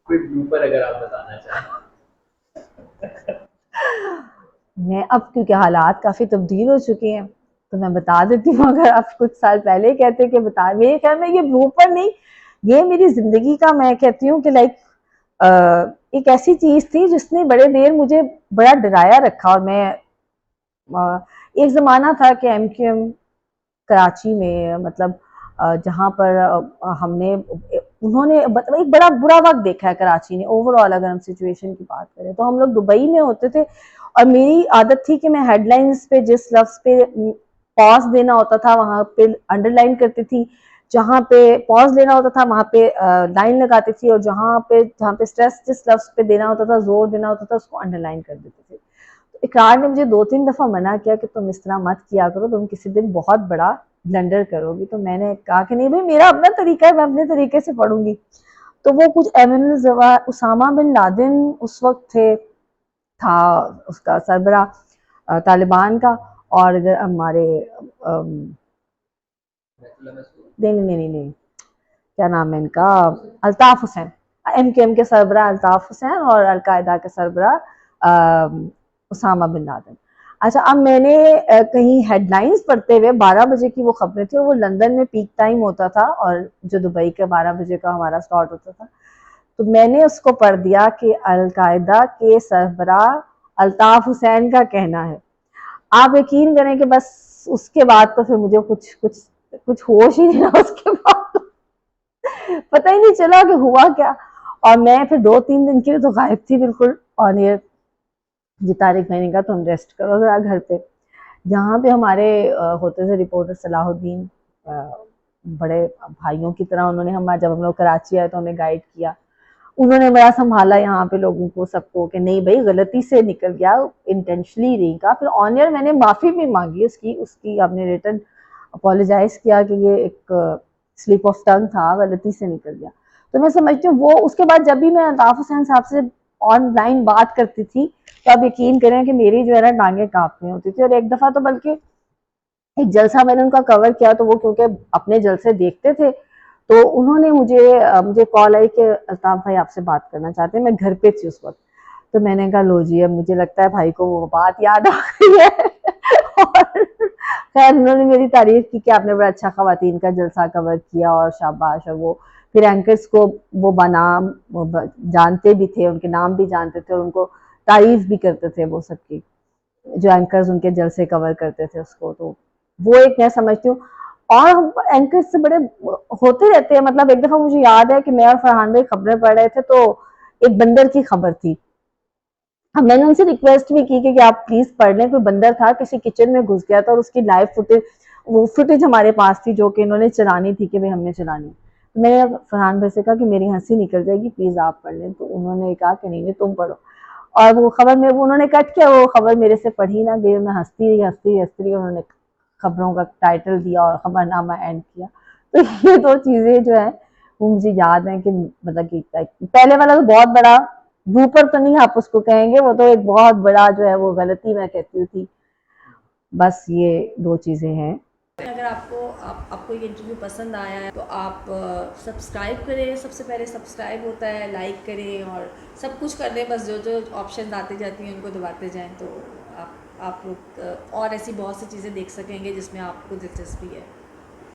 कोई ब्लूपर अगर आप बताना चाहें। मैं अब क्योंकि हालात काफ़ी तब्दील हो चुके हैं तो मैं बता देती हूँ। अगर आप कुछ साल पहले कहते कि बता, मेरे ख्याल में ये ब्लूपर नहीं, ये मेरी ज़िंदगी का, मैं कहती हूँ कि लाइक एक ऐसी चीज़ थी जिसने बड़े देर मुझे बड़ा डराया रखा। और मैं एक ज़माना था कि एमक्यूएम कराची में, मतलब जहाँ पर हमने उन्होंने मतलब एक बड़ा बुरा वक्त देखा है कराची ने ओवरऑल। अगर हम सिचुएशन की बात करें तो हम लोग दुबई में होते थे और मेरी आदत थी कि मैं हेडलाइंस पे जिस लफ्ज़ पे पॉज देना होता था वहाँ पे अंडरलाइन करती थी, जहाँ पे पॉज लेना होता था वहाँ पे लाइन लगाती थी, और जहाँ पे स्ट्रेस जिस लफ्ज़ पे देना होता था, जोर देना होता था, उसको अंडरलाइन कर देती थी। इकरार ने मुझे 2-3 दफ़ा मना किया कि तुम इस तरह मत किया करो, तुम किसी दिन बहुत बड़ा ब्लंडर करोगी। तो मैंने कहा कि नहीं भाई, मेरा अपना तरीका है, मैं अपने तरीके से पढ़ूंगी। तो वो कुछ एमिन उसामा बिन लादेन उस वक्त था उसका सरबरा तालिबान का। और अगर हमारे नहीं नहीं नहीं नहीं, क्या नाम है इनका, अल्ताफ हुसैन, एमकेएम के सरबरा अल्ताफ हुसैन और अलकायदा के सरबरा उसामा बिन लादेन। अच्छा, अब मैंने कहीं हेडलाइंस पढ़ते हुए 12 बजे की वो खबरें थी और वो लंदन में पीक टाइम होता था और जो दुबई का 12 बजे का हमारा स्टार्ट होता था। तो मैंने उसको पढ़ दिया कि अलकायदा के सरबरा अल्ताफ हुसैन का कहना है। आप यकीन करें कि बस उसके बाद तो फिर मुझे कुछ कुछ कुछ होश ही नहीं रहा उसके बाद। पता ही नहीं चला कि हुआ क्या। और मैं फिर 2-3 दिन के लिए तो गायब थी बिल्कुल। और ये जी तारिक, मैंने कहा तुम रेस्ट करो जरा घर पे। यहाँ पे हमारे होते थे रिपोर्टर सलाहुद्दीन, बड़े भाइयों की तरह उन्होंने हम जब हम लोग कराची आए तो हमें गाइड किया। उन्होंने बड़ा संभाला यहाँ पे लोगों को, सबको, कि नहीं भाई गलती से निकल गया, इंटेंशनली नहीं कहा। फिर ऑन ईयर मैंने माफ़ी भी मांगी उसकी उसकी हमने रिटर्न अपोलोजाइज किया कि ये एक स्लिप ऑफ टंग था, गलती से निकल गया। तो मैं समझती हूँ वो उसके बाद जब भी मैं अल्ताफ हुसैन साहब से ऑनलाइन बात करती थी तो आप यकीन करें कि मेरी जो है ना टांगे काँप रही होती थी। और एक दफ़ा तो बल्कि एक जलसा मैंने उनका कवर किया, तो वो क्योंकि अपने जलसे देखते थे तो उन्होंने मुझे कॉल आई कि अल्ताफ भाई आपसे बात करना चाहते हैं। मैं घर पे थी उस वक्त। तो मैंने कहा लो जी, अब मुझे लगता है भाई को वो बात याद आ गई है। और खैर उन्होंने मेरी तारीफ की कि आपने बड़ा अच्छा खवातीन का जलसा कवर किया और शाबाश। और वो फिर एंकर्स को वो बनाम जानते भी थे, उनके नाम भी जानते थे और उनको तारीफ भी करते थे वो सबकी, जो एंकर्स उनके जलसे कवर करते थे उसको। तो वो एक मैं समझती हूँ। और एंकर्स से बड़े होते रहते हैं। मतलब एक दफा मुझे याद है कि मैं और फरहान भाई खबरें पढ़ रहे थे तो एक बंदर की खबर थी। अब मैंने उनसे रिक्वेस्ट भी की कि आप प्लीज पढ़ लें। कोई बंदर था किसी किचन में घुस गया था और उसकी लाइव फुटेज, वो फुटेज हमारे पास थी जो कि इन्होंने चलानी थी कि भाई हमने चलानी। तो मैंने फरहान भाई से कहा कि मेरी हंसी निकल जाएगी, प्लीज आप पढ़ लें। तो उन्होंने कहा कि नहीं नहीं तुम पढ़ो। और वो खबर में उन्होंने कट किया, वो खबर मेरे से पढ़ी ना गई। मैं हंसती रही हंसती हंसती रही। उन्होंने खबरों का टाइटल दिया और खबरनामा एंड किया। तो ये दो चीजें जो है वो मुझे याद है कि मतलब कि पहले वाला तो बहुत बड़ा ब्लूपर तो नहीं आप उसको कहेंगे, वो तो एक बहुत बड़ा जो है वो गलती मैं कहती हूँ थी। बस ये दो चीजें हैं। अगर आपको ये इंटरव्यू पसंद आया है तो आप सब्सक्राइब करें। सबसे पहले सब्सक्राइब होता है, लाइक करें और सब कुछ कर दें। बस जो जो ऑप्शन आती जाती हैं उनको दबाते जाएं तो आप लोग और ऐसी बहुत सी चीज़ें देख सकेंगे जिसमें आपको दिलचस्पी है।